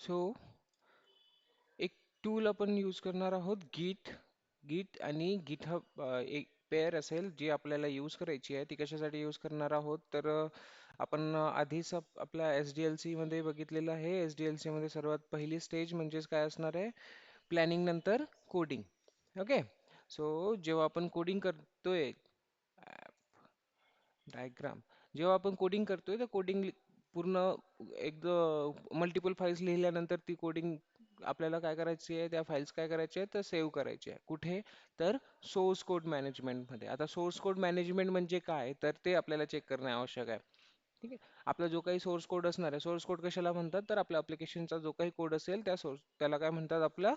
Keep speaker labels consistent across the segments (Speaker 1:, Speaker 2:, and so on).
Speaker 1: So एक tool आपण use करणार आहोत गिट. गिट आणि गिटहब एक पेअर असेल जी आपल्याला यूज करायची आहे. ती कशासाठी यूज करणार आहोत तर आपण आधीच आपल्या SDLC मध्ये बघितलेलं आहे. SDLC मध्ये सर्वात पहिली स्टेज म्हणजेच काय असणार आहे, प्लॅनिंग नंतर कोडिंग. ओके. सो जेव्हा आपण कोडिंग करतोय, डायग्राम, जेव्हा आपण कोडिंग करतोय तर कोडिंग पूर्ण एकदा मल्टिपल फाईल्स लिहिल्यानंतर ती कोडिंग आपल्याला काय करायची आहे, त्या फाईल्स काय करायच्या आहेत तर सेव्ह करायची आहे. कुठे तर सोर्स कोड मॅनेजमेंटमध्ये. आता सोर्स कोड मॅनेजमेंट म्हणजे काय तर ते आपल्याला चेक करणे आवश्यक आहे. ठीक आहे. आपला जो काही सोर्स कोड असणार आहे, सोर्स कोड कशाला म्हणतात तर आपल्या ॲप्लिकेशनचा जो काही कोड असेल त्याला काय म्हणतात, आपला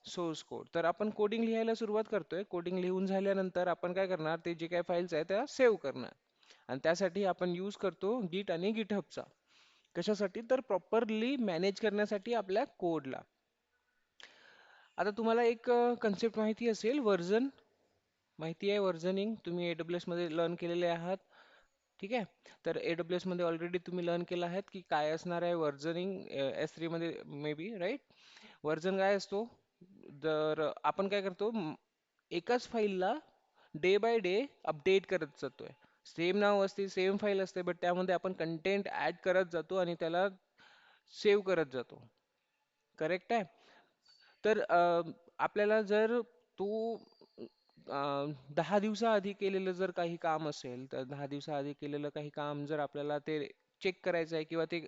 Speaker 1: सोर्स कोड. तर आपण कोडिंग लिहायला सुरुवात करतोय. कोडिंग लिहून झाल्यानंतर आपण काय करणार, ते जे काही फाईल्स आहेत त्या सेव्ह करणार. आणि त्यासाठी आपण यूज करतो गिट आणि गिटहबचा. कशासाठी तर प्रॉपरली मॅनेज करण्यासाठी आपल्या कोडला. आता तुम्हाला एक कन्सेप्ट माहिती असेल, व्हर्जन माहिती आहे, व्हर्जनिंग तुम्ही AWS मध्ये लर्न केलेले आहात. ठीक आहे. तर AWS मध्ये ऑलरेडी तुम्ही लर्न केलं आहे की काय असणार आहे व्हर्जनिंग. S3 मध्ये मे बी राईट. व्हर्जन काय असतो, जर आपण काय करतो, एकाच फाईलला डे बाय डे अपडेट करत जातोय. सेम नाव असते, सेम फाईल असते, बट त्यामध्ये आपण कंटेंट ऍड करत जातो आणि त्याला सेव्ह करत जातो. करेक्ट आहे. तर आपल्याला जर तो 10 दिवसाआधी केलेलं जर काही काम असेल, तर 10 दिवसाआधी केलेलं काही काम जर आपल्याला ते चेक करायचं आहे किंवा ते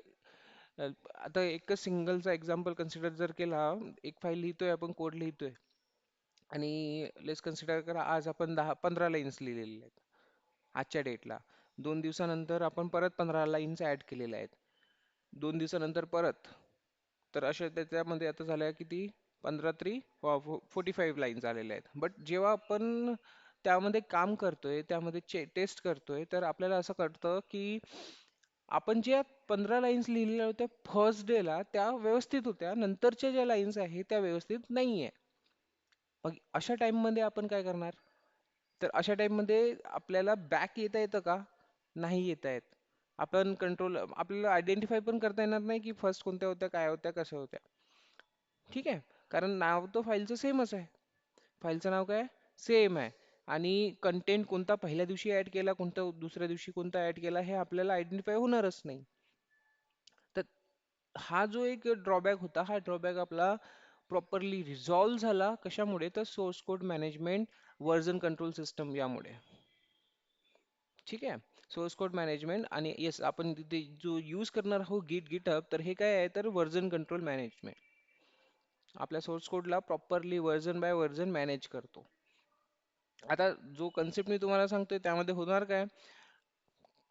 Speaker 1: अ, आता एकच सिंगलचा एक्झाम्पल कन्सिडर जर केला, एक फाईल लिहितोय आपण, कोड लिहितोय आणि लेट्स कन्सिडर करा आज आपण 10-15 लाईन्स लिहिलेल्या आहेत आजच्या डेटला. 2 दिवसानंतर आपण परत 15 लाईन्स ऍड केलेल्या आहेत. 2 दिवसानंतर परत. तर अशा त्याच्यामध्ये आता झाल्या किती, 15 3 45 लाईन्स आलेल्या आहेत. बट जेव्हा आपण त्यामध्ये काम करतोय, त्यामध्ये टेस्ट करतोय, तर आपल्याला असं कळतं की आपण ज्या 15 लाईन्स लिहिलेल्या होत्या फर्स्ट डेला त्या व्यवस्थित होत्या, नंतरच्या ज्या लाईन्स आहेत त्या व्यवस्थित नाहीये. मग अशा टाइममध्ये आपण काय करणार, तर अशा टाइममध्ये आपल्याला बॅक येता येतं का, नाही येता येत. आपण कंट्रोल आपल्याला आयडेंटिफाय पण करता येणार नाही की फर्स्ट कोणत्या होत्या, काय होत्या, कशा होत्या. ठीक आहे. कारण नाव तर फाईलचं सेमच आहे. फाईलचं नाव काय सेम आहे. आणि कंटेंट कोणता पहिल्या दिवशी ऍड केला, कोणता दुसऱ्या दिवशी कोणता ऍड केला, हे आपल्याला आयडेंटिफाय होणारच नाही. तर हा जो एक ड्रॉबॅक होता, हा ड्रॉबॅक आपला प्रॉपरली रिझॉल्व्ह झाला. कशामुळे तर source code management version control system यामुळे. ठीक आहे. सोर्स कोड मॅनेजमेंट आणि येस, आपण तिथे जो यूज करणार आहोत गिटहब, तर हे काय आहे तर व्हर्जन कंट्रोल मॅनेजमेंट. आपल्या सोर्स कोडला properly version by version manage करतो. आता जो कन्सेप्ट मी तुम्हाला सांगतोय त्यामध्ये होणार काय,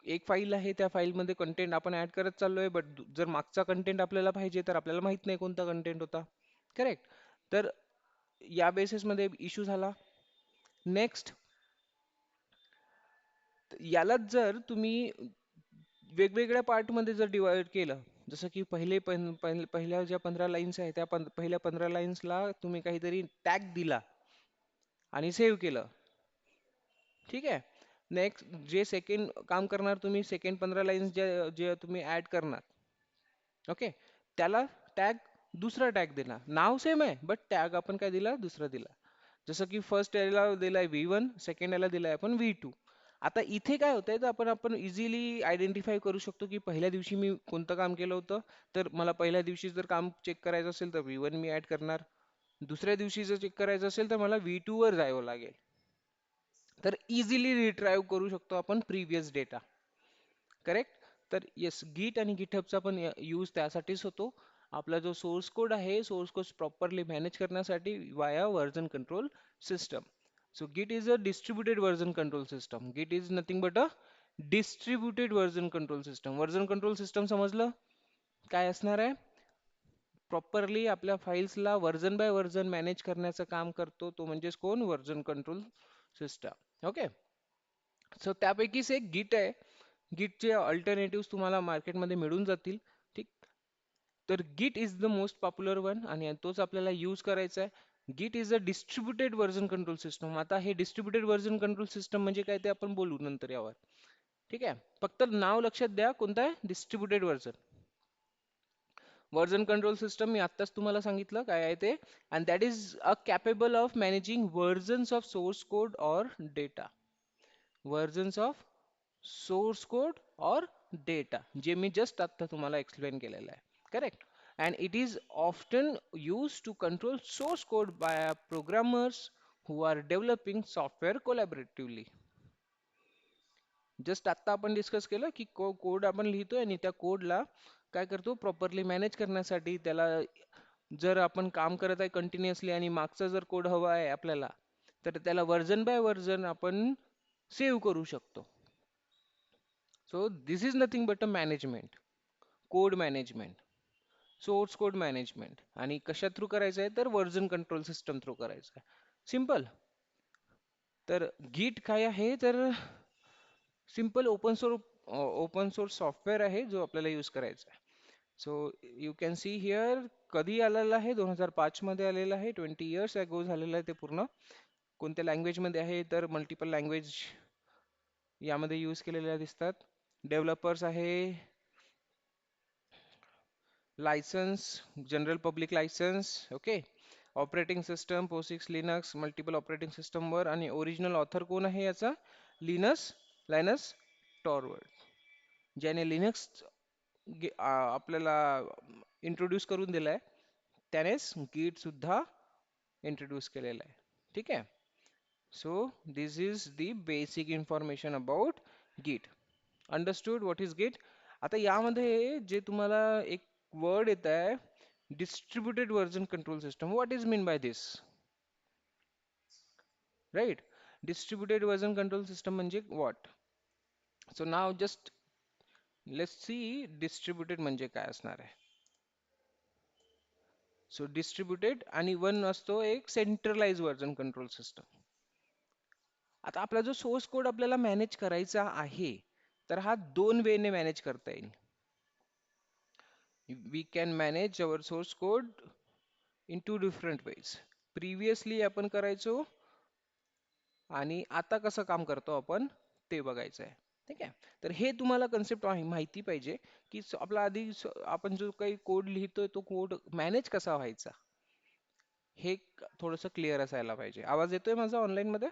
Speaker 1: एक फाईल आहे, त्या फाईलमध्ये कंटेंट आपण ऍड करत चाललोय, बट जर मागचा कंटेंट आपल्याला पाहिजे तर आपल्याला माहित नाही कोणता कंटेंट होता. करेक्ट. तर या बेसिसमध्ये इश्यू झाला. नेक्स्ट, यालाच जर तुम्ही वेगवेगळ्या पार्टमध्ये जर डिवाइड केलं, जसं की पहिल्या ज्या 15 लाईन्स आहेत त्या पहिल्या 15 लाईन्सला तुम्ही काहीतरी टॅग दिला आणि सेव्ह केलं. ठीक आहे. नेक्स्ट जे सेकंड काम करणार तुम्ही, सेकंड 15 लाईन्स जे जे तुम्ही ऍड करणार, ओके, त्याला टॅग, दुसरा टॅग दिला. नाव सेम आहे बट टॅग आपण काय दिला, दुसरा दिला. जसं की फर्स्ट याला दिलाय V1, सेकंड याला दिलाय आपण V2. आता इथे काय होतंय तर आपण आपण इझिली आयडेंटिफाय करू शकतो की पहिल्या दिवशी मी कोणतं काम केलं होतं. तर मला पहिल्या दिवशी जर काम चेक करायचं असेल तर V1 मी ऍड करणार. दुसऱ्या दिवशी जर चेक करायचं असेल तर मला V2 वर जावं लागेल. तर इझिली रिट्राईव्ह करू शकतो आपण प्रिव्हियस डेटा. करेक्ट. तर येस, गिट आणि गिटहबचा पण यूज त्यासाठीच होतो. आपला जो सोर्स कोड आहे, सोर्स कोड प्रॉपरली मॅनेज करण्यासाठी via version control system. So Git is a distributed version control system. Git is nothing but a distributed version control system. Version control system समजलं काय असणार आहे, प्रॉपरली आपल्या फाईल्सला version by version manage करण्याचं काम करतो तो, म्हणजेच कोण, version control system. Okay. So त्यापैकीच एक गिट आहे. गिटचे अल्टरनेटिव्ह तुम्हाला मार्केटमध्ये मिळून जातील. ठीक. तर गिट is the most popular one आणि तोच आपल्याला यूज करायचा आहे. गिट is a distributed version control system. आता हे डिस्ट्रीब्युटेड व्हर्जन कंट्रोल सिस्टम म्हणजे काय ते आपण बोलू नंतर यावर. ठीक आहे. फक्त नाव लक्षात द्या, कोणतं आहे, distributed version. Version control system मी आत्ताच तुम्हाला सांगितलं काय आहे ते. And that is a capable of managing versions of source code और data. Versions of source code और डेटा, जे मी जस्ट आता तुम्हाला एक्सप्लेन केलेलं आहे. Correct. And it is often use to control source code by programmers who are developing software collaboratively. Just आत्ता आपण डिस्कस केलं की कोड आपण लिहितोय आणि त्या कोडला काय करतो प्रॉपरली मॅनेज करण्यासाठी त्याला जर आपण काम करत आहे कंटिन्युअसली आणि मागचा जर कोड हवा आहे आपल्याला तर त्याला वर्जन बाय वर्जन आपण सेव्ह करू शकतो. So this is nothing but a management, code management, source code management. आणि कशा थ्रू करायचं आहे तर वर्जन कंट्रोल सिस्टम थ्रू करायचं आहे. सिम्पल. तर गिट काय आहे तर सिंपल ओपन सोर्स सॉफ्टवेअर आहे जो आपल्याला यूज करायचा आहे. So you can see here कधी आलेला आहे 2005 मध्ये आलेला आहे. 20 इयर्स अगो झालेलं आहे ते पूर्ण. कोणत्या लँग्वेज मध्ये आहे तर मल्टिपल लँग्वेज यामध्ये यूज केलेल्या दिसतात. डेव्हलपर्स आहे license general public license. Okay. Operating system POSIX Linux multiple operating सिस्टमवर. आणि ओरिजिनल ऑथर कोण आहे याचा लायनस टॉरवर्ड, ज्याने लिनक्स आपल्याला इंट्रोड्यूस करून दिलाय त्यानेच गीट सुद्धा इंट्रोड्यूस केलेला आहे. ठीक आहे. So this is the basic information about Git. Understood what is Git. आता यामध्ये जे तुम्हाला एक वर्ड येत आहे distributed version control system. What is mean by this? Right. Distributed version control system म्हणजे what? So now just let's see distributed म्हणजे काय असणार आहे. सो डिस्ट्रीब्युटेड आणि वन असतो एक सेंट्रलाइज वर्जन कंट्रोल सिस्टम. आता आपला जो सोर्स कोड आपल्याला मॅनेज करायचा आहे तर हा दोन वेने मॅनेज करता येईल. We can manage our source code in two different ways. Previously आपण करायचो आणि आता कसं काम करतो आपण ते बघायचं आहे. ठीक आहे. तर हे तुम्हाला कन्सेप्ट माहिती पाहिजे की आपला आधी आपण जो काही कोड लिहितोय तो कोड मॅनेज कसा व्हायचा हे थोडंसं क्लिअर असायला पाहिजे. आवाज येतोय माझा ऑनलाईन मध्ये?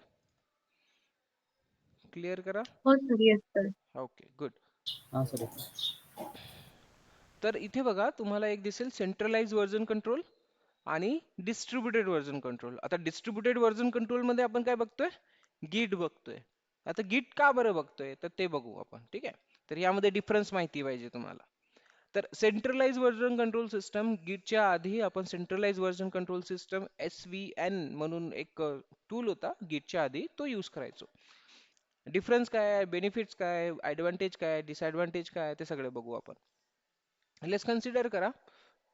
Speaker 1: क्लिअर करा.
Speaker 2: हो sir, yes sir.
Speaker 1: Okay good.
Speaker 3: हां सर.
Speaker 1: तर इथे बघा तुम्हाला एक दिसेल सेंट्रलाइज वर्जन कंट्रोल आणि डिस्ट्रीब्युटेड वर्जन कंट्रोल. आता डिस्ट्रीब्युटेड वर्जन कंट्रोल मध्ये आपण काय बघतोय? गीट बघतोय. आता गीट का बरं बघतोय तर ते बघू आपण. ठीक आहे. तर यामध्ये डिफरन्स माहिती पाहिजे तुम्हाला. तर सेंट्रलाइज वर्जन कंट्रोल सिस्टम गीटच्या आधी आपण centralise version control system SVN म्हणून एक टूल होता गीटच्या आधी तो यूज करायचो. डिफरन्स काय आहे, बेनिफिट्स काय आहे, ऍडव्हान्टेज काय आहे, डिसएडव्हान्टेज काय आहे ते सगळे बघू आपण. लेट्स कन्सिडर करा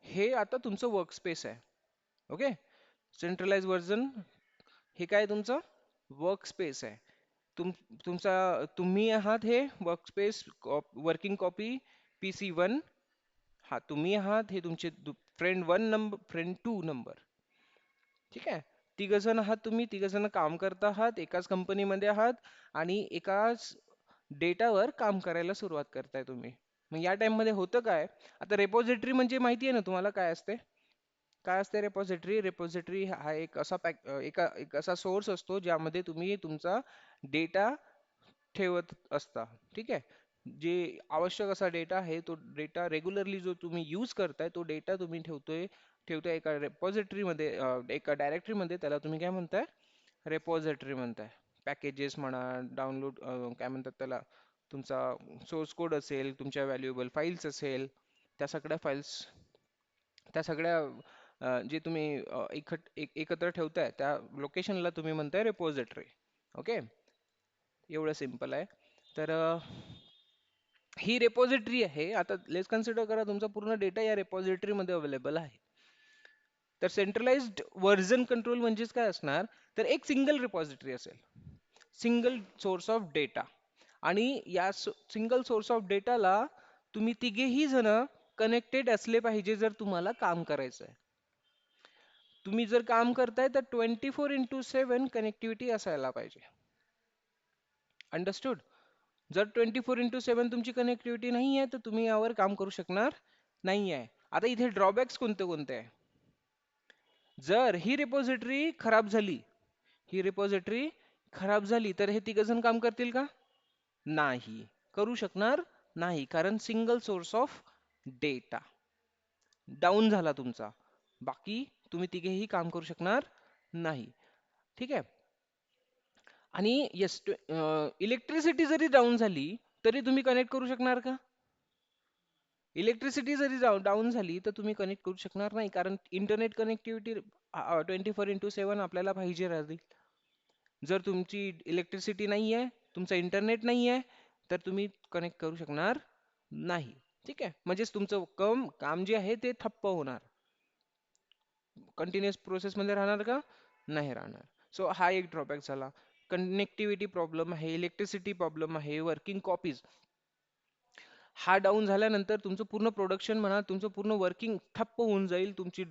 Speaker 1: हे आता तुमचं वर्कस्पेस आहे. ओके. सेंट्रलाइज वर्जन हे काय तुमचं वर्कस्पेस आहे. तुम्ही आहात हे वर्कस्पेस वर्किंग कॉपी PC1. हा तुम्ही आहात हे तुमचे फ्रेंड 1 नंबर फ्रेंड 2 नंबर. ठीक आहे. तिघ जण आहात तुम्ही, तिघ जण काम करत आहात, एकाच कंपनीमध्ये आहात आणि एकाच डेटावर काम करायला सुरुवात करताय तुम्ही. मग या टाइम मध्ये होतं काय? आता रेपॉझिटरी म्हणजे माहिती आहे ना तुम्हाला काय असते? काय असते रेपॉझिटरी? रेपॉझिटरी हा एक असा सोर्स असतो ज्यामध्ये तुम्ही तुमचा डेटा ठेवत असता. ठीक आहे. जे आवश्यक असा डेटा आहे तो डेटा रेग्युलरली जो तुम्ही यूज करताय तो डेटा तुम्ही ठेवताय एका रेपॉझिटरी मध्ये, एका डायरेक्टरी मध्ये. त्याला तुम्ही काय म्हणताय? रेपॉझिटरी म्हणताय. पॅकेजेस म्हणा, डाउनलोड काय म्हणतात त्याला, तुमचा सोर्स कोड असेल, तुमच्या व्हॅल्युएबल फाइल्स असेल, त्या सगळ्या फाइल्स, त्या सगळ्या जे तुम्ही एकत्र ठेवताय त्या लोकेशनला तुम्ही म्हणताय रेपॉझिटरी. ओके. एवढं सिंपल आहे. तर ही रेपॉझिटरी आहे. आता लेट्स कन्सिडर करा तुमचा पूर्ण डेटा या रेपॉझिटरी मध्ये अवेलेबल आहे. तर सेंट्रलाइज्ड वर्जन कंट्रोल म्हणजेच काय असणार तर एक सिंगल रेपॉझिटरी असेल, सिंगल सोर्स ऑफ डेटा. आणि या सिंगल सोर्स ऑफ डेटाला तुम्ही तिघेही जण कनेक्टेड असले पाहिजे जर तुम्हाला काम करायचं आहे. तुम्ही जर काम करताय तर 24/7 कनेक्टिव्हिटी असायला पाहिजे. अंडरस्टूड. जर 24/7 तुमची कनेक्टिव्हिटी नाही आहे तर तुम्ही यावर काम करू शकणार नाही आहे. आता इथे ड्रॉबॅक्स कोणते कोणते आहे? जर ही रिपॉझिटरी खराब झाली तर हे तिघ जण काम करतील का? नाही, करू शकणार नाही, कारण single source of data down झाला तुमचा. बाकी तुम्ही तिघेही काम करू शकणार नाही. ठीक आहे. आणि येस, इलेक्ट्रिसिटी जरी डाऊन झाली तरी तुम्ही कनेक्ट करू शकणार का? इलेक्ट्रिसिटी जरी डाऊन झाली तर तुम्ही कनेक्ट करू शकणार नाही, कारण इंटरनेट कनेक्टिव्हिटी 24/7 आपल्याला पाहिजे राहते. जर तुमची इलेक्ट्रिसिटी नाही आहे, तुमचा इंटरनेट नाही आहे, तर तुम्ही कनेक्ट करू शकणार नाही. ठीक आहे, म्हणजेच तुमचं काम जे आहे ते ठप्प होणार. कंटिन्युअस प्रोसेस मध्ये राहणार का? नाही राहणार. सो हा एक ड्रॉबॅक झाला. कनेक्टिव्हिटी प्रॉब्लेम आहे, इलेक्ट्रिसिटी प्रॉब्लेम आहे, वर्किंग कॉपीज हा डाऊन झाल्यानंतर तुमचं पूर्ण प्रोडक्शन म्हणा, तुमचं पूर्ण वर्किंग ठप्प होऊन जाईल. तुमची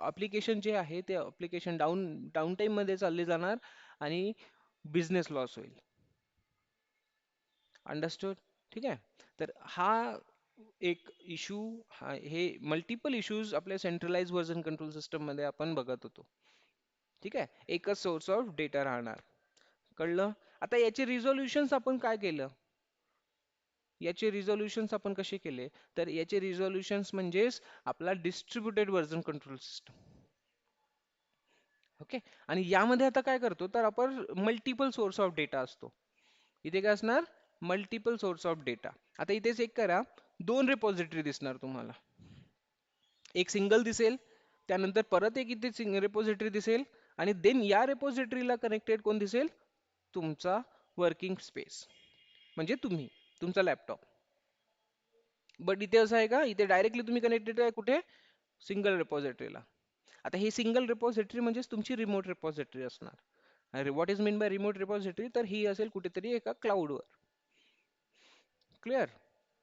Speaker 1: अप्लिकेशन जे आहे ते अप्लिकेशन डाऊन टाइम मध्ये चालले जाणार आणि बिझनेस लॉस होईल. अंडरस्टूड? ठीक आहे. तर हा एक इशू, हे मल्टिपल इश्यूज आपल्या सेंट्रलाइज व्हर्जन कंट्रोल सिस्टम मध्ये आपण बघत होतो. ठीक आहे, एकच सोर्स ऑफ डेटा राहणार. कळलं? आता याचे रिझोल्युशन्स आपण काय केलं? याचे रिझोल्युशन्स आपण कसे केले? तर याचे रिझोल्युशन्स म्हणजेच आपला distributed version control system. Okay. आणि यामध्ये आता काय करतो, तर आपण मल्टिपल सोर्स ऑफ डेटा असतो. इथे काय असणार? Multiple source of data. आता इथे चेक करा, दोन रिपॉझिटरी दिसणार तुम्हाला. एक सिंगल दिसेल, त्यानंतर परत एक इथे रिपॉझिटरी दिसेल, आणि देन या रिपॉझिटरीला कनेक्टेड कोण दिसेल? तुमचा वर्किंग स्पेस, म्हणजे तुम्ही, तुमचा लॅपटॉप. बट इथे असं आहे का? इथे डायरेक्टली तुम्ही कनेक्टेड आहे कुठे? सिंगल रिपॉझिटरीला. आता ही सिंगल रिपॉझिटरी म्हणजेच तुमची रिमोट रिपॉझिटरी असणार. अरे what is mean bye remote repository? तर ही असेल कुठेतरी एका क्लाउडवर. क्लिअर?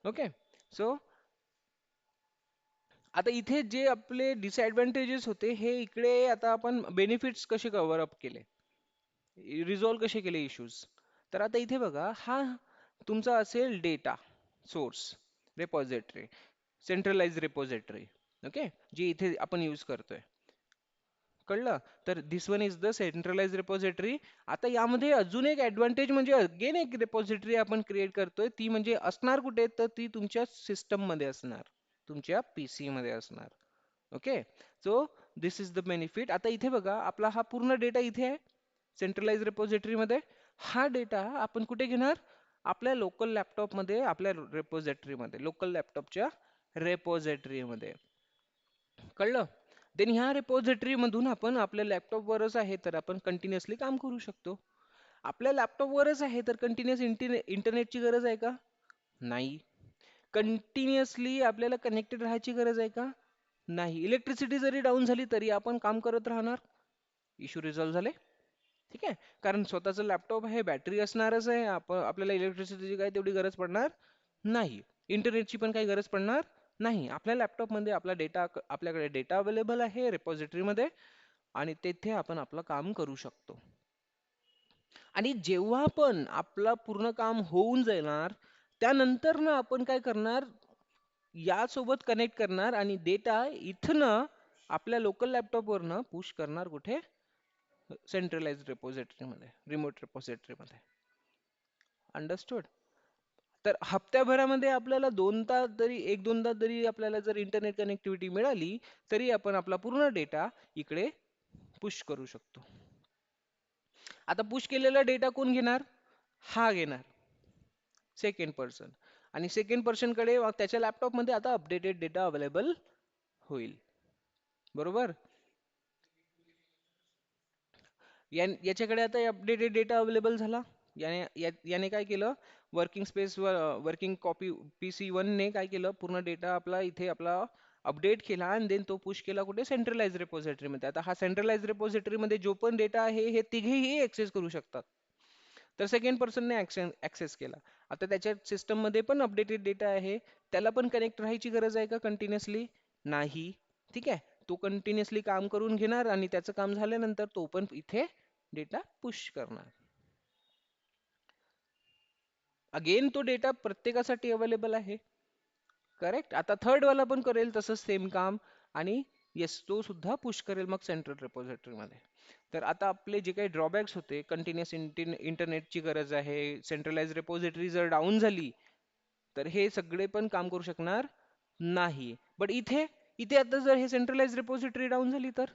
Speaker 1: ओके. सो आता इथे जे आपले डिसएडव्हान्टेजेस होते, हे इकडे आता आपण बेनिफिट्स कसे कव्हर अप केले, रिझॉल्व कसे केले इश्यूज. तर आता इथे बघा, हा तुमचा असेल data source repository, centralise repository. Okay, जी इथे आपण यूज करतोय. कळलं? तर this one is the centralise repository. आता यामध्ये अजून एक ऍडव्हान्टेज म्हणजे अगेन एक रिपॉझिटरी आपण क्रिएट करतोय, ती म्हणजे असणार कुठे? तर ती तुमच्या सिस्टम मध्ये असणार, तुमच्या पीसी मध्ये असणार. Okay. So this is the benefit. आता इथे बघा, आपला हा पूर्ण डेटा इथे आहे सेंट्रलाइज रिपॉझिटरी मध्ये. हा डेटा आपण कुठे घेणार? आपल्या लोकल लॅपटॉप मध्ये, आपल्या रिपॉझिटरी मध्ये, लोकल लॅपटॉपच्या रिपॉझिटरी मध्ये. कळलं? देन ह्या रिपॉझिटरी मधून आपण आपल्या लॅपटॉपवरच आहे तर आपण कंटिन्युअसली काम करू शकतो. आपल्या लॅपटॉपवरच आहे तर कंटिन्युअस इंटरनेटची गरज आहे का? नाही. कंटिन्युअसली आपल्याला कनेक्टेड राहायची गरज आहे का? नाही. इलेक्ट्रिसिटी जरी डाऊन झाली तरी आपण काम करत राहणार. इश्यू रिझॉल्व्ह झाले. ठीक आहे, कारण स्वतःचं लॅपटॉप आहे, बॅटरी असणारच आहे, आपल्याला इलेक्ट्रिसिटीची काही तेवढी गरज पडणार नाही. इंटरनेटची पण काही गरज पडणार नाही. आपल्या लॅपटॉप मध्ये आपला डेटा, आपल्याकडे डेटा अवेलेबल आहे रिपॉझिटरी मध्ये, आणि तेथे आपण आपलं काम करू शकतो. आणि जेव्हा पण आपलं पूर्ण काम होऊन जाणार, त्यानंतर ना आपण काय करणार, यासोबत कनेक्ट करणार आणि डेटा इथनं आपल्या लोकल लॅपटॉपवरनं पुश करणार कुठे? सेंट्रलाइज रिपॉझिटरी मध्ये, रिमोट रिपॉझिटरी मध्ये. अंडरस्टूड? तर हप्त्याभरामध्ये आपल्याला एक दोनदा तरी आपल्याला जर इंटरनेट कनेक्टिव्हिटी मिळाली, तरी आपण आपला पूर्ण डेटा इकडे पुश करू शकतो. आता पुश केलेला डेटा कोण घेणार? हा घेणार, सेकंड पर्सन. आणि सेकंड पर्सन कडे त्याच्या लॅपटॉप मध्ये आता अपडेटेड डेटा अवेलेबल होईल. बरोबर? याच्याकडे आता अपडेटेड डेटा अवेलेबल झाला. याने काय केलं, वर्किंग स्पेस वर, वर्किंग कॉपी पीसी वन ने काय केलं, पूर्ण डेटा आपला इथे आपला अपडेट केला आणि देन तो पुश केला कुठे? सेंट्रलाइज रिपॉझिटरी मध्ये. आता हा सेंट्रलाइज रिपॉझिटरी मध्ये जो पण डेटा आहे हे तिघेही ऍक्सेस करू शकतात. तर सेकंड पर्सनने ऍक्सेस केला. आता त्याच्या सिस्टम मध्ये पण अपडेटेड डेटा आहे, त्याला पण कनेक्ट राहायची गरज आहे का कंटिन्युअसली? नाही. ठीक आहे, तो कंटिन्युअसली काम करून घेणार आणि त्याचं काम झाल्यानंतर तो पण इथे डेटा पुश करणार. अगेन तो डेटा प्रत्येकासाठी अवेलेबल आहे. करेक्ट. आता थर्ड वाला पण करेल तसंच सेम काम, आणि येस तो सुद्धा पुश करेल मग सेंट्रल रेपॉझिटरी मध्ये. तर आता आपले जे काही ड्रॉबॅक्स होते, कंटिन्युअस इंटरनेटची गरज आहे, सेंट्रलाइज रेपॉझिटरी जर डाऊन झाली तर हे सगळे पण काम करू शकणार नाही. बट इथे इथे आता जर हे सेंट्रलाइज रेपॉझिटरी डाऊन झाली तर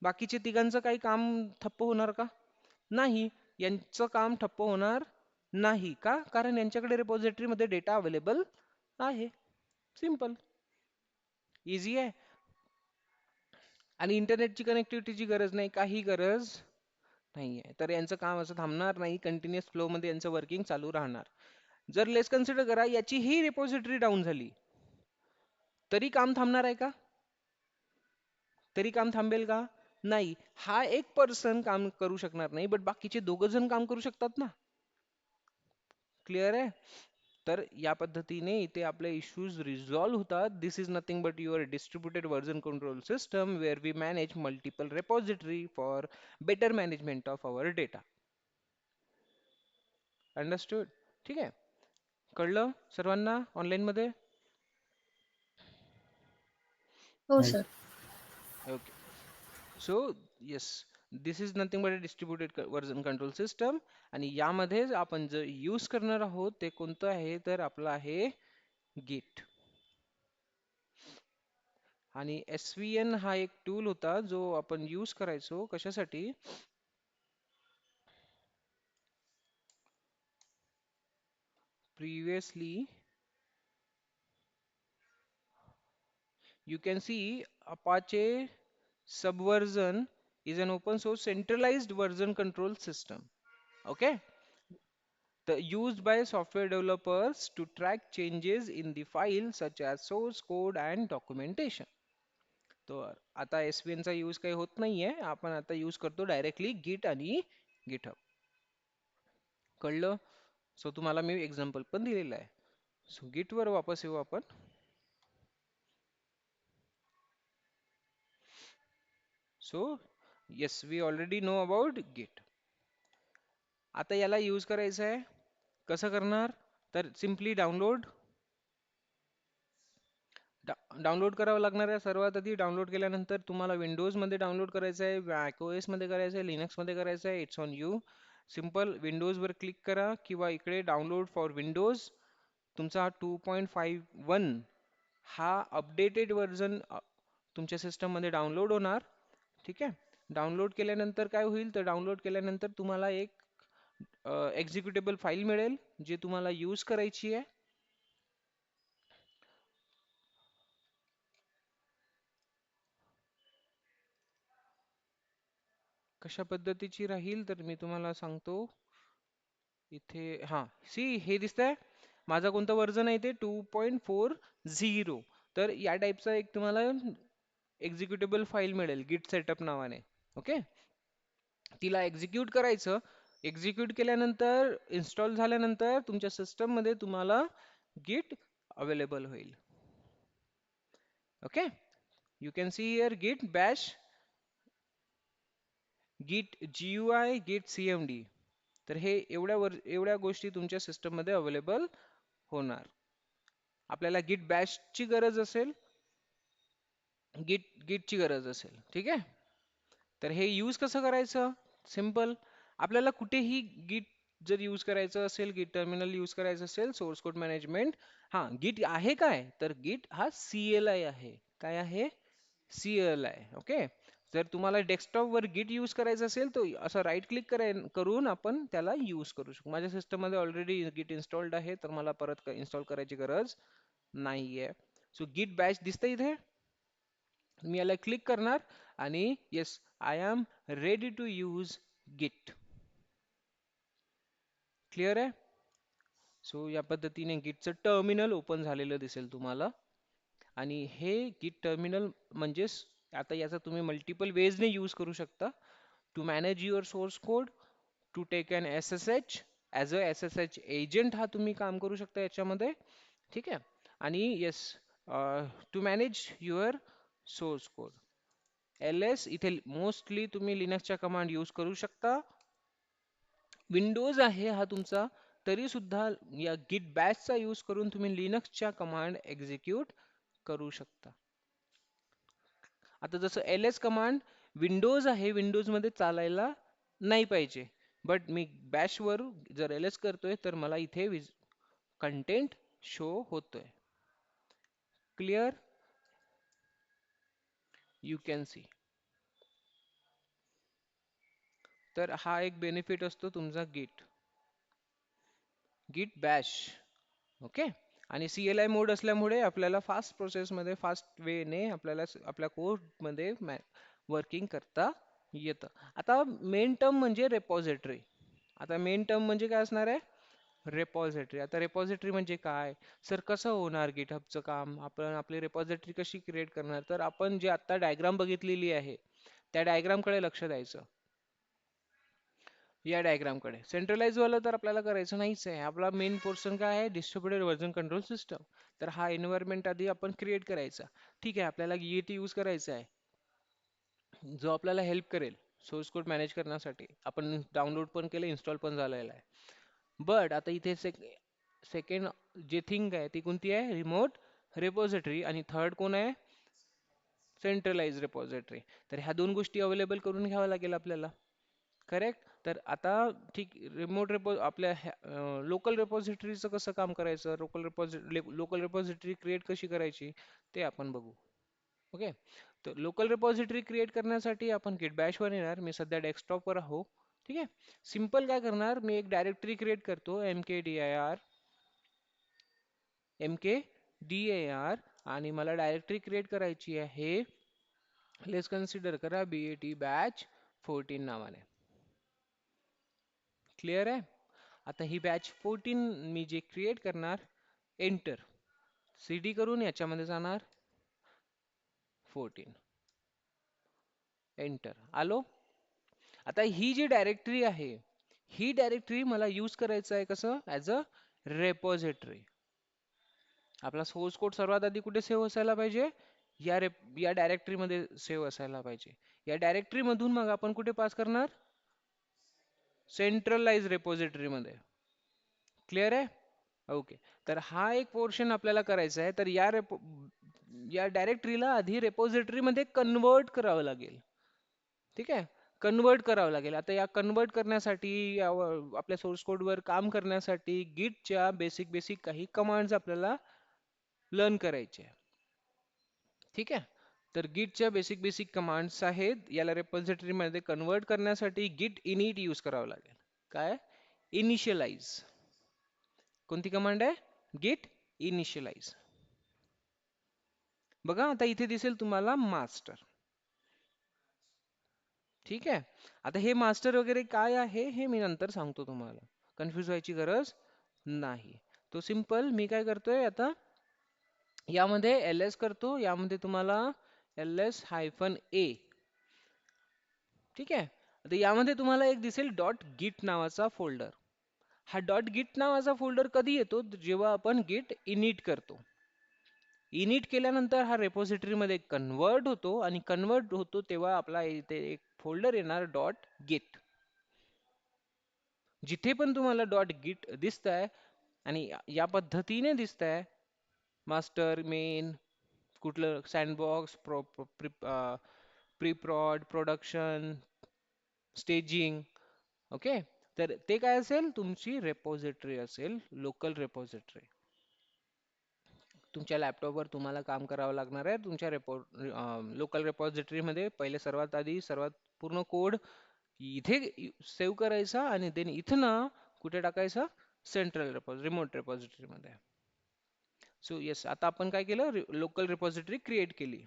Speaker 1: बाकीचे तिघांचं काही काम ठप्प होणार का? नाही. यांचं काम ठप्प होणार नाही का? कारण यांच्याकडे रेपॉझिटरी मध्ये डेटा अवेलेबल आहे. सिंपल. इझी आहे. आणि इंटरनेटची कनेक्टिव्हिटीची गरज नाही, काही गरज नाहीये. तर यांचं काम असं थांबणार नाही, कंटिन्युअस फ्लो मध्ये यांचं वर्किंग चालू राहणार. जर लेस कन्सिडर करा याची ही रिपॉझिटरी डाऊन झाली तरी काम थांबणार आहे का? तरी काम थांबेल का? नाही. हा एक पर्सन काम करू शकणार नाही, बट बाकीचे दोघ जण काम करू शकतात ना. क्लिअर आहे? तर या पद्धतीने इथे आपले इश्यूज रिझॉल्व्ह होतात. This is nothing but your distributed version control system where we manage multiple repository for better management of our data. Understood? ठीक आहे. कळलं सर्वांना ऑनलाईन मध्ये?
Speaker 2: हो
Speaker 3: Yes.
Speaker 2: Sir.
Speaker 1: Okay. So yes, this is nothing but a distributed version control system. आणि यामध्ये आपण जे यूज करणार आहोत ते कोणतं आहे तर आपलं आहे गिट. आणि SVN हा एक टूल होता जो आपण यूज करायचो कशासाठी? Previously you can see Apache Subversion is an open source centralized version control system. Okay, used by software developers to track changes in the file such as source code and documentation. तो आता SVN चा use काही होत नाहीये, आपण आता use करतो directly गिट आणि गिटहब. कळलं? सो तुम्हाला मी एक्झाम्पल पण दिलेलं आहे. सो गिट वर वापस येऊ आपण. So yes, we already know about Git. आता याला यूज करायचं आहे, कसं करणार? तर सिम्पली डाउनलोड करावं लागणार आहे. सर्वात आधी डाउनलोड केल्यानंतर तुम्हाला विंडोज मध्ये डाउनलोड करायचं आहे, मॅकओएस मध्ये करायचं आहे, लिनक्स मध्ये करायचं आहे, it's on you. Simple Windows वर क्लिक करा किंवा इकडे डाउनलोड फॉर विंडोज. तुमचा 2.51 हा अपडेटेड व्हर्जन तुमच्या सिस्टम मध्ये डाउनलोड होणार. ठीक आहे. डाउनलोड केल्यानंतर काय होईल तर डाउनलोड केल्यानंतर तुम्हाला एक एक्झिक्युटेबल फाईल मिळेल जी तुम्हाला यूज करायची आहे. कशा पद्धतीची राहील तर मी तुम्हाला सांगतो. इथे हा सी हे दिसतंय माझा कोणता व्हर्जन आहे ते 2.40. तर या टाईपचा एक तुम्हाला एक्झिक्युटेबल फाईल मिळेल गिट सेटअप नावाने. ओके, तिला एक्झिक्यूट करायचं. एक्झिक्यूट केल्यानंतर इन्स्टॉल झाल्यानंतर तुमच्या सिस्टम मध्ये तुम्हाला गिट अवेलेबल होईल. Okay, you can see here गिट बॅश, गिट GUI, गिट CMD. तर हे एवढ्या गोष्टी तुमच्या सिस्टम मध्ये अवेलेबल होणार. आपल्याला गिट बॅशची गरज असेल, गिटची गरज असेल. ठीक आहे. तर हे यूज कसं करायचं? सिंपल. आपल्याला कुठेही गिट जर यूज करायचं असेल, गिट टर्मिनल यूज करायचं असेल, सोर्स कोड मॅनेजमेंट, हा गिट आहे काय तर गिट हा CLI आहे. काय आहे? CLI. ओके. जर तुम्हाला डेस्कटॉप वर गिट यूज करायचं असेल तर असं राईट क्लिक करून आपण त्याला यूज करू शकतो. माझ्या सिस्टम मध्ये ऑलरेडी गिट इन्स्टॉल्ड आहे तर मला परत इन्स्टॉल करायची गरज नाहीये. सो गिट बॅच दिसतंय इथे. मी याला क्लिक करणार आणि yes, I am ready to use Git. Clear आहे? सो या पद्धतीने गिटचं टर्मिनल ओपन झालेलं दिसेल तुम्हाला. आणि हे गिट टर्मिनल म्हणजेच आता याचा तुम्ही मल्टिपल वेजने यूज करू शकता. To manage your source code, to take an SSH as a SSH agent हा तुम्ही काम करू शकता याच्यामध्ये. ठीक आहे. आणि yes, to manage your source code. LS इथे मोस्टली तुम्ही लिनक्सच्या कमांड यूज करू शकता. विंडोज आहे हा तुमचा तरी सुद्धा या git bash चा यूज करून तुम्ही लिनक्सच्या कमांड एक्झिक्यूट करू शकता. आता जसं ls कमांड विंडोज आहे, विंडोज मध्ये चालायला नाही पाहिजे, बट मी bash वर जर ls करतोय तर मला इथे कंटेंट शो होतोय. क्लिअर? You can see. तर हा एक बेनिफिट असतो तुमचा गिट बॅश. ओके. आणि CLI मोड असल्यामुळे आपल्याला फास्ट प्रोसेसमध्ये फास्ट वेने आपल्याला आपल्या कोडमध्ये वर्किंग करता येतं. आता मेन टर्म म्हणजे रेपॉझिटरी. आता मेन टर्म म्हणजे काय असणार आहे? रेपॉझिटरी. आता रेपॉझिटरी म्हणजे काय? सर कसं होणार गिटहबचं काम? आपण आपली रेपॉझिटरी कशी क्रिएट करणार? तर आपण जे आता डायग्राम बघितलेली आहे त्या डायग्रामकडे लक्ष द्यायचं. या डायग्रामकडे सेंट्रलाइज वाला तर आपल्याला करायचं नाहीच आहे. आपला मेन पोर्शन काय आहे? Distributed version control system. तर हा एन्व्हायरमेंट आधी आपण क्रिएट करायचा. ठीक आहे, आपल्याला git यूज करायचा आहे जो आपल्याला हेल्प करेल सोर्स कोड मॅनेज करण्यासाठी. आपण डाउनलोड पण केलं, इन्स्टॉल पण झालेला आहे. बट आता इथे सेकंड जे थिंग आहे ती कोणती आहे? रिमोट रेपॉझिटरी. आणि थर्ड कोण आहे? सेंट्रलाइज रेपॉझिटरी. तर ह्या दोन गोष्टी अवेलेबल करून घ्याव्या लागेल आपल्याला. करेक्ट. तर आता ठीक, रिमोट आपल्या लोकल रेपॉझिटरीचं कसं काम करायचं, लोकल रेपॉझिटरी क्रिएट कशी करायची ते आपण बघू. ओके. तर लोकल रेपॉझिटरी क्रिएट करण्यासाठी आपण गिट बॅश वर येणार. मी सध्या डेस्कटॉपवर आहो. ठीक आहे. सिंपल काय करणार, मी एक डायरेक्टरी क्रिएट करतो mkdir आणि मला डायरेक्टरी क्रिएट करायची आहे. लेट्स कन्सिडर करा bat batch 14 नावाने. क्लिअर आहे? आता ही बॅच 14 मी जे क्रिएट करणार, एंटर. cd करून याच्यामध्ये जाणार 14. एंटर. आलो. आता ही जी डायरेक्टरी आहे ही डायरेक्टरी मला यूज करायचं आहे कसं? As a repository. आपला सोर्स कोड सर्वात आधी कुठे सेव्ह असायला पाहिजे? या डायरेक्टरीमध्ये सेव्ह असायला पाहिजे. या डायरेक्टरी मधून मग आपण कुठे पास करणार? सेंट्रलाइज रेपॉझिटरी मध्ये. क्लिअर आहे? ओके. तर हा एक पोर्शन आपल्याला करायचा आहे. तर या डायरेक्टरीला आधी रेपॉझिटरी मध्ये कन्वर्ट करावं लागेल. ठीक आहे. कन्वर्ट करावं लागेल. आता या कन्वर्ट करण्यासाठी आपल्या सोर्स कोडवर काम करण्यासाठी गिटच्या बेसिक काही कमांड्स आपल्याला लर्न करायचे. ठीक आहे. तर गिटच्या बेसिक कमांड्स आहेत. याला रेपॉझिटरी मध्ये कन्वर्ट करण्यासाठी गिट इनिट यूज करावं लागेल. काय? इनिशियलाइज. कोणती कमांड आहे? गिट इनिशियलाइज. बघा आता इथे दिसेल तुम्हाला मास्टर. ठीक आहे. आता हे मास्टर वगैरे काय आहे हे मी नंतर सांगतो तुम्हाला. कन्फ्यूज व्हायची गरज नाही. तो सिंपल मी काय करतोय आता यामध्ये ls करतो. यामध्ये तुम्हाला ls-a. ठीक आहे. आता यामध्ये तुम्हाला एक दिसेल डॉट गिट नावाचा फोल्डर. हा डॉट गिट नावाचा फोल्डर कधी येतो? जेव्हा आपण गिट इनिट करतो. इनिट केल्यानंतर हा रेपॉझिटरी मध्ये कन्वर्ट होतो आणि कन्वर्ट होतो तेव्हा आपला इथे एक फोल्डर येणार डॉट गिट. जिथे पण तुम्हाला डॉट गिट दिसतंय आणि या पद्धतीने दिसतंय मास्टर मेन कुठलं सँडबॉक्स प्री प्रॉड प्रोडक्शन स्टेजिंग. ओके. तर ते काय असेल? तुमची रेपॉझिटरी असेल, लोकल रेपॉझिटरी. तुमच्या लॅपटॉपवर तुम्हाला काम करावं लागणार आहे तुमच्या लोकल रेपॉझिटरी मध्ये. पहिले सर्वात आधी सर्वात पूर्ण कोड इथे सेव्ह करायचा आणि देन इथनं कुठे टाकायचा? सेंट्रल रिमोट रेपॉझिटरी मध्ये. सो येस, आता आपण काय केलं? लोकल रेपॉझिटरी क्रिएट केली.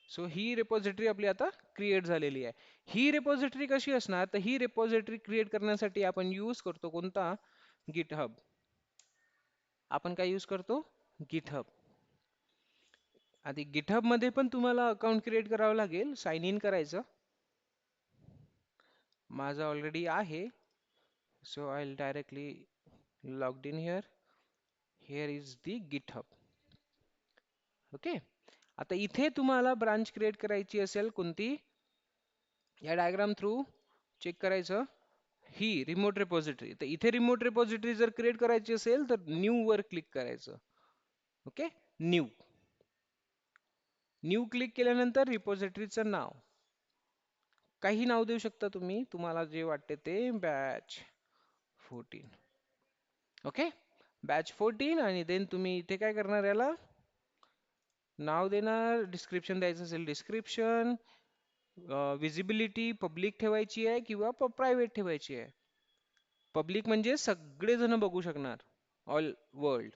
Speaker 1: सो ही रेपॉझिटरी आपली आता क्रिएट झालेली आहे. ही रेपॉझिटरी कशी असणार? तर ही रेपॉझिटरी क्रिएट करण्यासाठी आपण यूज करतो कोणता? गिटहब. आपण काय यूज करतो? गिटहब. आधी गिटहब मध्ये पण तुम्हाला अकाउंट क्रिएट करावं लागेल, साइन इन करायचं. माझं ऑलरेडी आहे. So I will directly logged in here. Here is the GitHub. Okay. आता इथे तुम्हाला ब्रांच क्रिएट करायची असेल कोणती? या डायग्राम थ्रू चेक करायचं. ही रिमोट रिपॉझिटरी. तर इथे रिमोट रिपॉझिटरी जर क्रिएट करायची असेल तर न्यू वर क्लिक करायचं. Okay, new. न्यू क्लिक केल्यानंतर रिपॉझिटरीचं नाव काही नाव देऊ शकता तुम्ही, तुम्हाला जे वाटते ते. बॅच 14. Okay, batch 14. आणि देन तुम्ही इथे काय करणार, याला नाव देणार. डिस्क्रिप्शन द्यायचं असेल डिस्क्रिप्शन. विजिबिलिटी पब्लिक ठेवायची आहे किंवा प्रायव्हेट ठेवायची आहे. पब्लिक म्हणजे सगळेजण बघू शकणार, ऑल वर्ल्ड.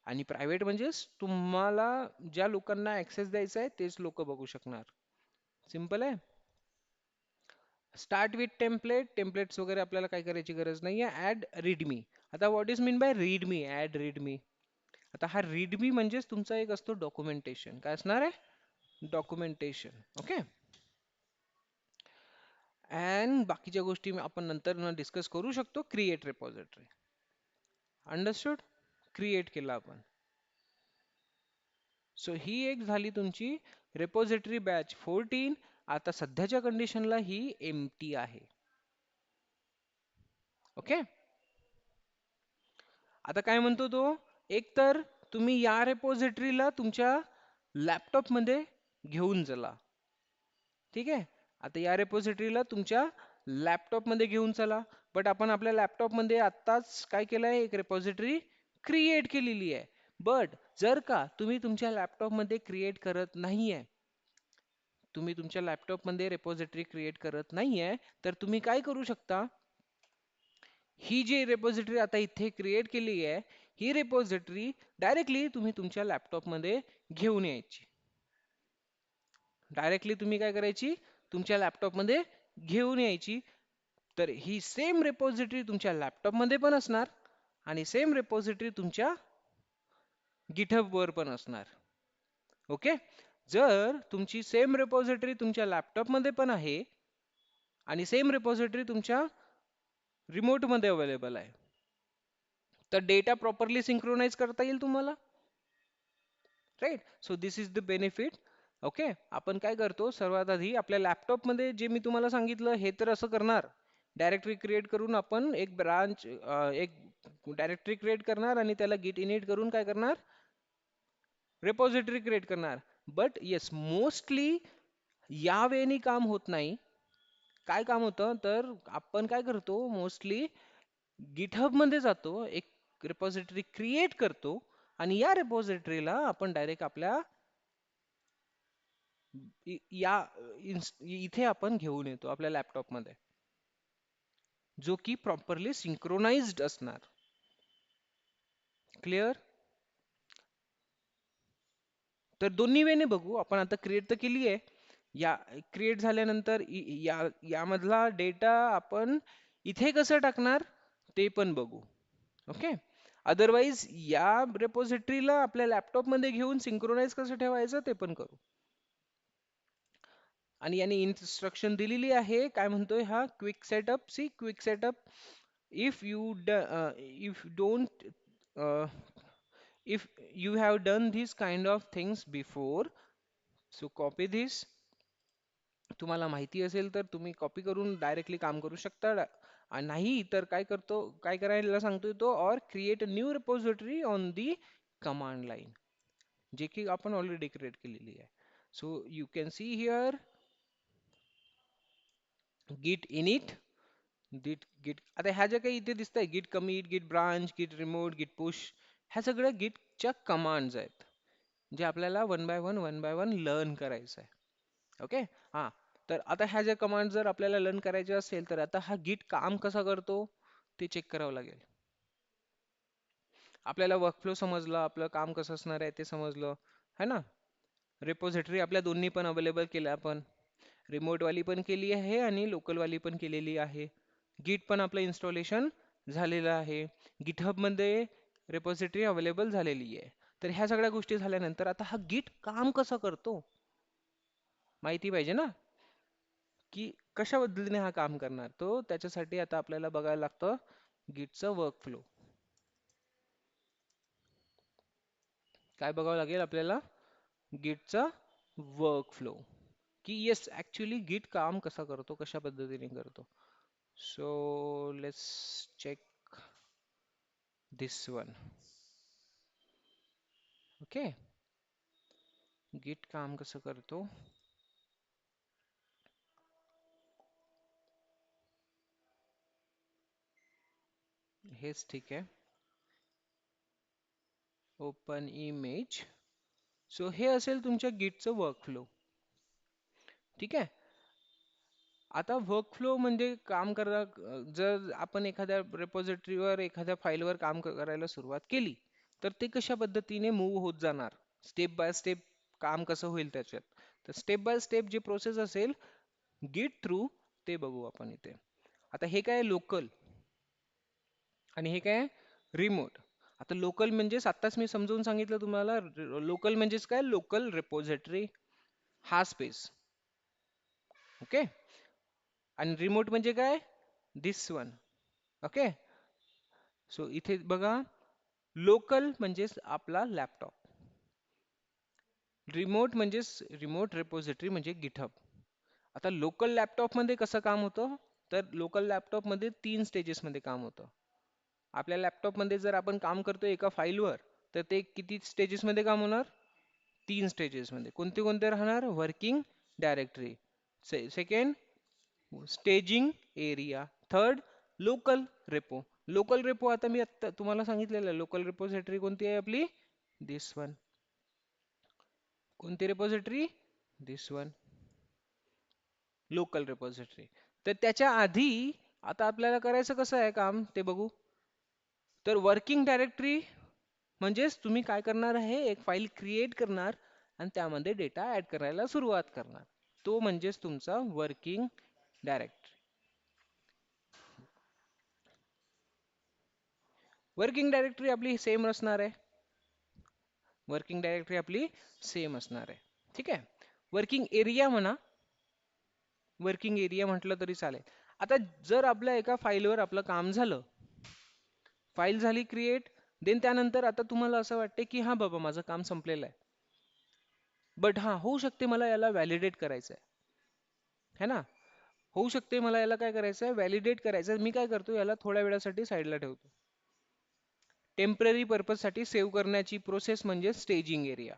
Speaker 1: आणि प्रायव्हेट म्हणजे तुम्हाला ज्या लोकांना ऍक्सेस द्यायचा आहे तेच लोक बघू शकणार. सिंपल आहे. Start with template. टेम्पलेट्स वगैरे आपल्याला काय करायची गरज नाही आहे. Add readme. आता what is mean by readme, add readme. आता हा रीडमी म्हणजेच तुमचा एक असतो डॉक्युमेंटेशन. काय असणार आहे, डॉक्युमेंटेशन. ओके. अँड बाकीच्या गोष्टी आपण नंतर डिस्कस करू शकतो. Create repository. अंडरस्टूड. क्रिएट केला आपण. सो ही एक झाली तुमची रिपॉझिटरी बॅच 14. आता सध्याच्या कंडिशनला ही एम्प्टी आहे. ओके. आता काय म्हणतो तो, एक तर तुम्ही या रिपॉझिटरीला तुमच्या लॅपटॉप मध्ये घेऊन चला. ठीक आहे. आता या रिपॉझिटरीला तुमच्या लॅपटॉप मध्ये घेऊन चला. बट आपण आपल्या लॅपटॉप मध्ये आत्ताच काय केलंय, एक रिपॉझिटरी क्रिएट केलेली आहे. बट जर का तुम्ही तुमच्या लॅपटॉप मध्ये क्रिएट करत नाहीये, तुम्ही तुमच्या लॅपटॉप मध्ये रिपॉझिटरी क्रिएट करत नाहीये, तर तुम्ही काय करू शकता, ही जी रिपॉझिटरी आता इथे क्रिएट केली आहे, ही रिपॉझिटरी डायरेक्टली तुम्ही तुमच्या लॅपटॉप मध्ये घेऊन यायची. डायरेक्टली तुम्ही काय करायची, तुमच्या लॅपटॉप मध्ये घेऊन यायची. तर ही सेम रिपॉझिटरी तुमच्या लॅपटॉप मध्ये पण असणार आणि सेम रिपॉझिटरी तुमच्या गिटहब वर पण असणार. ओके. जर तुमची सेम रिपॉझिटरी तुमच्या लॅपटॉप मध्ये पण आहे आणि सेम रिपॉझिटरी तुमच्या रिमोट मध्ये अवेलेबल आहे, तर डेटा प्रॉपरली सिंक्रोनाइज करता येईल तुम्हाला. Right. So this is the benefit. Okay. आपण काय करतो, सर्वात आधी आपल्या लॅपटॉप मध्ये जे मी तुम्हाला सांगितलं हे तर असं करणार. डायरेक्टरी क्रिएट करून आपण एक ब्रांच, एक डायरेक्टरी क्रिएट करणार आणि त्याला गिट इनिट करून काय करणार, रिपॉझिटरी क्रिएट करणार. बट येस, मोस्टली या वेळेनी काम होत नाही. काय काम होतं, तर आपण काय करतो मोस्टली, गिटहब मध्ये जातो, एक रिपॉझिटरी क्रिएट करतो आणि या रिपॉझिटरीला आपण डायरेक्ट आपल्या या इथे आपण घेऊन येतो आपल्या लॅपटॉप मध्ये, जो की प्रॉपरली सिंक्रोनाइज्ड असणार. क्लिअर. तर दोन्ही वेने बघू आपण. आता क्रिएट तर केली आहे. या क्रिएट झाल्यानंतर यामधला डेटा आपण इथे कसं टाकणार ते पण बघू. ओके. अदरवाइज या रिपॉझिटरीला आपल्या लॅपटॉप मध्ये घेऊन सिंक्रोनाइज कसं ठेवायचं ते पण करू. आणि याने इन्स्ट्रक्शन दिलेली आहे. काय म्हणतोय हा, quick setup. See quick setup. If you if don't if you have done these kind of things before, so copy this. तुम्हाला माहिती असेल तर तुम्ही कॉपी करून डायरेक्टली काम करू शकता. आणि नाही तर काय करतो, काय करायला सांगतोय तो, और create a new repository on the command line, जे की आपण ऑलरेडी क्रिएट केलेली आहे. So you can see here गिट इनिट, गिट. आता ह्या ज्या काही इथे दिसत आहे, गिट कमिट, गिट ब्रांच, गिट रिमोट, गिट पुश, ह्या सगळ्या गिटच्या कमांड्स आहेत, जे आपल्याला वन बाय वन लर्न करायचं आहे. ओके. हा. तर आता ह्या ज्या कमांड जर आपल्याला लर्न करायचे असेल, तर आता हा गिट काम कसा करतो ते चेक करावं लागेल. आपल्याला वर्कफ्लो समजलं, आपलं काम कसं असणार आहे ते समजलं, है ना. रिपॉझिटरी आपल्या दोन्ही पण अवेलेबल केल्या आपण, रिमोट वाली पण केली आहे आणि लोकल वाली पण केलेली आहे. गिट पण आपलं इन्स्टॉलेशन झालेलं आहे. गिटहब मध्ये रिपॉझिटरी अवेलेबल झालेली आहे. तर ह्या सगळ्या गोष्टी झाल्यानंतर आता हा गिट काम कसं करतो माहिती पाहिजे ना, की कशा पद्धतीने हा काम करणार. तो त्याच्यासाठी आता आपल्याला बघायला लागतं गिटचं वर्कफ्लो. काय बघावं लागेल आपल्याला, गिटचा वर्कफ्लो, की येस ऍक्च्युली गिट काम कसा करतो, कशा पद्धतीने करतो. So let's check this one. Okay, git काम कसं करतो? हेच ठीक आहे. Open image. सो हे असेल तुमच्या गिटचं वर्कफ्लो. ठीक आहे. आता वर्कफ्लो म्हणजे काम करा. जर आपण एखाद्या रेपॉझिटरीवर एखाद्या फाईलवर काम करायला सुरुवात केली तर ते कशा पद्धतीने मूव्ह होत जाणार, स्टेप बाय स्टेप काम कसं होईल त्याच्यात. तर स्टेप बाय स्टेप जी प्रोसेस असेल गिट थ्रू ते बघू आपण इथे. आता हे काय लोकल आणि हे काय रिमोट. आता लोकल म्हणजेच आत्ताच मी समजावून सांगितलं तुम्हाला. लोकल म्हणजेच काय, लोकल रेपॉझिटरी हा स्पेस. ओके. आणि रिमोट म्हणजे काय, दिस वन. ओके. सो इथे बघा, लोकल म्हणजेच आपला लॅपटॉप, रिमोट म्हणजेच रिमोट रेपॉझिटरी म्हणजे गिटहब. आता लोकल लॅपटॉप मध्ये कसं काम होतं, तर लोकल लॅपटॉप मध्ये 3 स्टेजेस मध्ये काम होतं. आपल्या लॅपटॉप मध्ये जर आपण काम करतोय एका फाईलवर तर ते किती स्टेजेस मध्ये काम होणार, 3 स्टेजेस मध्ये. कोणते कोणते राहणार, working directory, second staging area, third local repo. Local repo आता मी आता तुम्हाला सांगितलेलं, लोकल रेपोजिटरी कोणती आहे आपली, दिस वन. कोणती रेपॉझिटरी, दिस वन, लोकल रेपॉझिटरी. तर त्याच्या आधी आता आपल्याला करायचं कसं आहे काम ते बघू. तर वर्किंग डायरेक्टरी म्हणजेच तुम्ही काय करणार आहे, एक फाईल क्रिएट करणार आणि त्यामध्ये डेटा ऍड करायला सुरुवात करणार. तो म्हणजेच तुमचा वर्किंग डायरेक्टरी. वर्किंग डायरेक्टरी आपली सेम असणार आहे. वर्किंग डायरेक्टरी आपली सेम असणार आहे. ठीक आहे. वर्किंग एरिया म्हणा, वर्किंग एरिया म्हटलं तरी चालेल. आता जर आपल्या एका फाईलवर आपलं काम झालं, फाईल झाली क्रिएट, देन त्यानंतर आता तुम्हाला असं वाटते की हा बाबा माझं काम संपलेलं आहे. बट हा होऊ शकते मला याला व्हॅलिडेट करायचं आहे, है ना. होऊ शकते मला याला काय करायचं आहे, व्हॅलिडेट करायचं आहे. मी काय करतो, याला थोड्या वेळासाठी साईडला ठेवतो. टेम्पररी पर्पज साठी सेव्ह करण्याची प्रोसेस म्हणजे स्टेजिंग एरिया.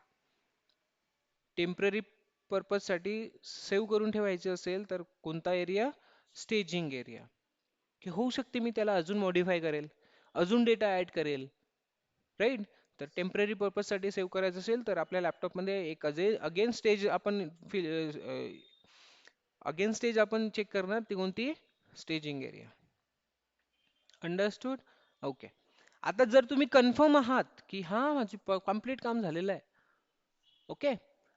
Speaker 1: टेम्पररी पर्पज साठी सेव्ह करून ठेवायचे असेल तर कोणता एरिया, स्टेजिंग एरिया. की होऊ शकते मी त्याला अजून मॉडीफाय करेल, अजून डेटा ऍड करेल, राईट. तर टेम्पररी पर्पज साठी सेव्ह करायचं असेल तर आपल्या लॅपटॉपमध्ये एक अगेन स्टेज आपण अगेन स्टेज आपण चेक करणार, ती कोणती, स्टेजिंग एरिया. अंडरस्टूड. ओके. आता जर तुम्ही कन्फर्म आहात की हा माझी कम्प्लीट काम झालेलं आहे, ओके,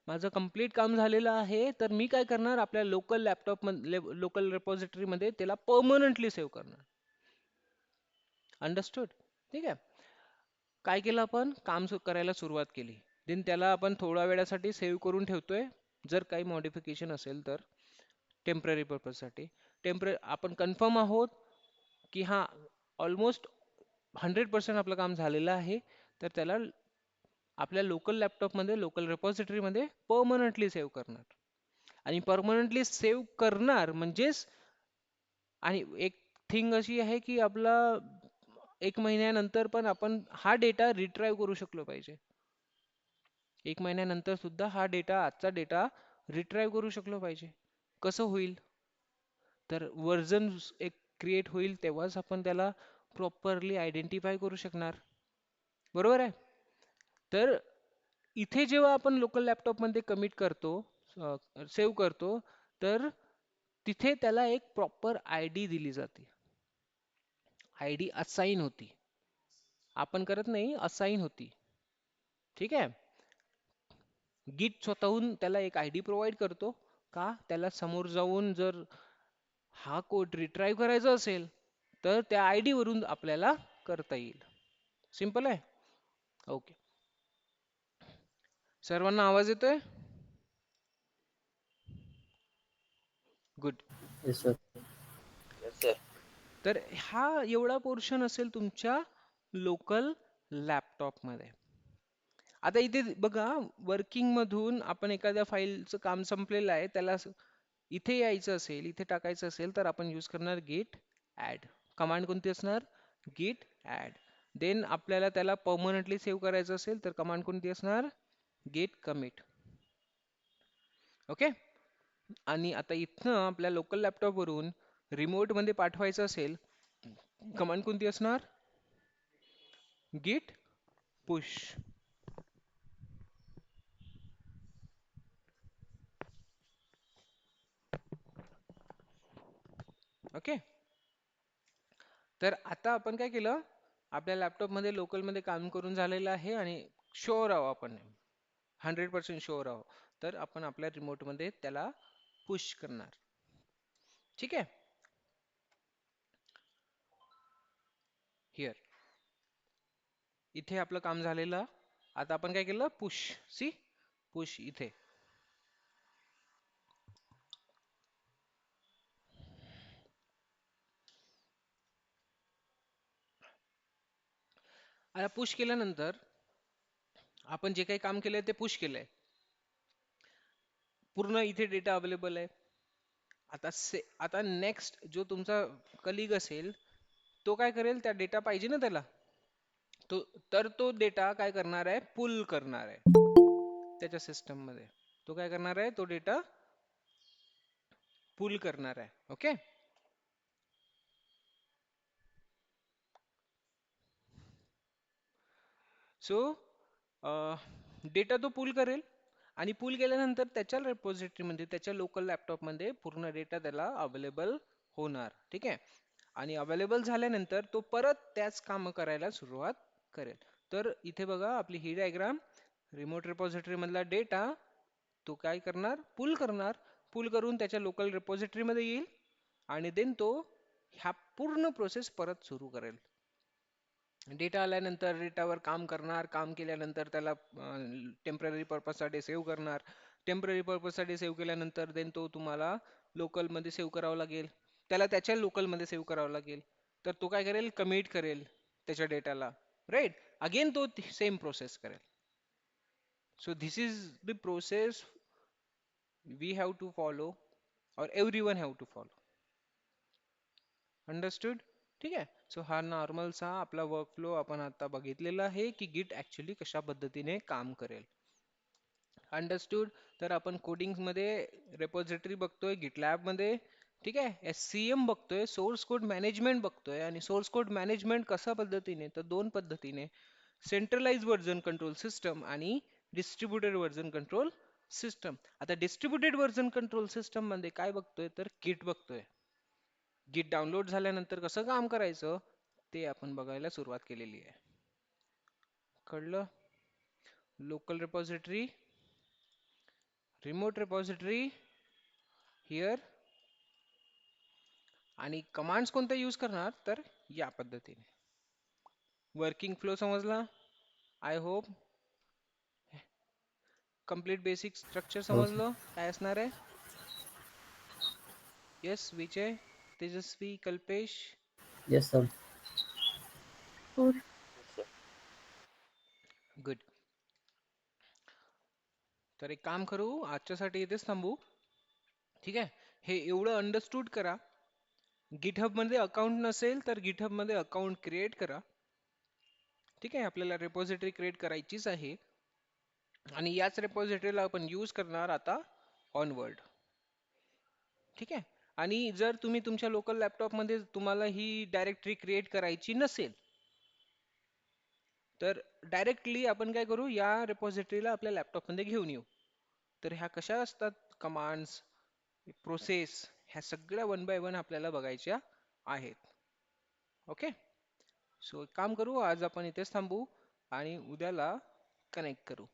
Speaker 1: माझं कम्प्लीट काम झालेलं आहे, तर मी काय करणार, आपल्या लोकल लॅपटॉप लोकल रेपॉझिटरी मध्ये त्याला परमनंटली सेव्ह करणार. अंडरस्टूड. ठीक आहे. काय केलं आपण, काम करायला सुरुवात केली, देन त्याला आपण थोड्या वेळासाठी सेव्ह करून ठेवतोय. जर काही मॉडिफिकेशन असेल तर टेम्पररी पर्पजसाठी. आपण कन्फर्म आहोत की हा ऑलमोस्ट 100% आपलं काम झालेलं आहे, तर त्याला आपल्या लोकल लॅपटॉपमध्ये लोकल रेपॉझिटरीमध्ये परमनंटली सेव्ह करणार. आणि परमनंटली सेव्ह करणार म्हणजेच, आणि एक थिंग अशी आहे की आपला 1 महिन्यानंतर पण आपण हा डेटा रिट्राईव्ह करू शकलो पाहिजे. 1 महिन्यानंतर सुद्धा हा डेटा, आजचा डेटा रिट्राईव्ह करू शकलो पाहिजे. कसं होईल, तर वर्जन एक क्रिएट होईल तेव्हाच आपण त्याला प्रॉपरली आयडेंटिफाय करू शकणार. बरोबर आहे. तर इथे जेव्हा आपण लोकल लॅपटॉपमध्ये कमिट करतो, सेव्ह करतो, तर तिथे त्याला एक प्रॉपर आय डी दिली जाते. आय डी असाइन होती, आपण करत नाही, असाइन होती. ठीक आहे. गिट स्वतःहून त्याला एक आय डी प्रोव्हाइड करतो. का, त्याला समोर जाऊन जर हा कोड रिट्राईव्ह करायचा असेल तर त्या आय डी वरून आपल्याला करता येईल. सिंपल आहे. ओके. सर्वांना आवाज येतोय? गुड.
Speaker 2: Yes sir.
Speaker 1: तर हा एवढा पोर्शन असेल तुमच्या लोकल लॅपटॉप मध्ये. आता इथे बघा, वर्किंग मधून आपण एखाद्या फाईलचं काम संपलेलं आहे, त्याला इथे यायचं असेल, इथे टाकायचं असेल तर आपण यूज करणार गेट ऍड. कमांड कोणती असणार? git add. देन आपल्याला त्याला परमनंटली सेव्ह करायचं असेल तर कमांड कोणती असणार? git commit. ओके. आणि आता इथनं आपल्या लोकल लॅपटॉप वरून रिमोट मध्ये पाठवायचं असेल, कमांड कोणती असणार? git push. ओके. तर आता आपण काय केलं, आपल्या लॅपटॉप मध्ये लोकल मध्ये काम करून झालेलं आहे आणि शुअर आहो आपण, 100% शुअर आहो, तर आपण आपल्या रिमोट मध्ये त्याला पुश करणार. ठीक आहे. हिअर इथे आपलं काम झालेलं. आता आपण काय केलं? पुश. सी, पुश इथे. आता पुश केल्यानंतर आपण जे काही काम केलंय ते पुश केलंय. पूर्ण इथे डेटा अवेलेबल आहे. आता नेक्स्ट जो तुमचा कलिग असेल तो काय करेल? त्या डेटा पाहिजे ना त्याला, तो डेटा काय करणार आहे? पुल करणार आहे त्याच्या सिस्टम मध्ये. तो काय करणार आहे? तो डेटा पुल करणार आहे. ओके. सो डेटा तो पुल करेल आणि पुल केल्यानंतर त्याच्या रेपॉझिटरी मध्ये, त्याच्या लोकल लॅपटॉप मध्ये पूर्ण डेटा त्याला अवेलेबल होणार. ठीक आहे. आणि अवेलेबल झाल्यानंतर तो परत त्याच काम करायला सुरुवात करेल. तर इथे बघा आपली ही डायग्राम, रिमोट रेपॉझिटरी मधला डेटा तो काय करणार? पुल करणार. पुल करून त्याच्या लोकल रेपॉझिटरी मध्ये येईल आणि देन तो ह्या पूर्ण प्रोसेस परत सुरू करेल. डेटा आल्यानंतर डेटावर काम करणार. काम केल्यानंतर त्याला टेम्पररी पर्पज साठी सेव्ह करणार. टेम्पररी पर्पज साठी सेव्ह केल्यानंतर देन तो तुम्हाला लोकल मध्ये सेव्ह करावा लागेल. त्याला त्याच्या लोकल मध्ये सेव्ह करावं लागेल. तर तो काय करेल? कमिट करेल त्याच्या डेटाला. राईट. अगेन तो सेम प्रोसेस करेल. So this is the process we have to follow और everyone have to follow. Understood? ठीक आहे. सो हा नॉर्मलचा आपला वर्कफ्लो आपण आता बघितलेला आहे की गिट ऍक्च्युली कशा पद्धतीने काम करेल. अंडरस्टूड? तर आपण कोडिंग मध्ये रेपॉझिटरी बघतोय, गिटलॅब मध्ये. ठीक आहे. SCM बघतोय, सोर्स कोड मॅनेजमेंट बघतोय. आणि सोर्स कोड मॅनेजमेंट कशा पद्धतीने? तर दोन पद्धतीने, सेंट्रलाइज व्हर्जन कंट्रोल सिस्टम आणि डिस्ट्रीब्युटेड व्हर्जन कंट्रोल सिस्टम. आता डिस्ट्रीब्युटेड व्हर्जन कंट्रोल सिस्टम मध्ये काय बघतोय? तर गिट बघतोय. गिट डाउनलोड झाल्यानंतर कसं काम करायचं ते आपण बघायला सुरुवात केलेली आहे. कळलं? Local repository, remote repository here, आणि कमांड्स कोणत्या यूज करणार? तर या पद्धतीने. वर्किंग फ्लो समजला? I hope. Complete basic structure
Speaker 2: हो सर.
Speaker 1: समजलं काय असणार आहे? Yes Vijay, Tejasvi, Kalpesh.
Speaker 2: Yes sir.
Speaker 3: हो.
Speaker 1: गुड. तर एक काम करू, आजच्यासाठी इथेच थांबू. ठीक आहे. हे एवढं अंडरस्टूड करा. गिटहब मध्ये अकाउंट नसेल तर गिटहब मध्ये अकाउंट क्रिएट करा. ठीक आहे. आपल्याला रेपॉझिटरी क्रिएट करायचीच आहे आणि याच रेपॉझिटरीला आपण यूज करणार आता ऑनवर्ड. ठीक आहे. आणि जर तुम्ही तुमच्या लोकल लॅपटॉप मध्ये तुम्हाला ही डायरेक्टरी क्रिएट करायची नसेल तर डायरेक्टली आपण काय करू? या रेपॉझिटरीला आपल्या लॅपटॉप मध्ये घेऊन येऊ. तर ह्या कशा असतात? कमांड्स, प्रोसेस, ह्या सगळ्या वन बाय वन आपल्याला बघायच्या आहेत. ओके. सो एक काम करू, आज आपण इथेच थांबू आणि उद्याला कनेक्ट करू.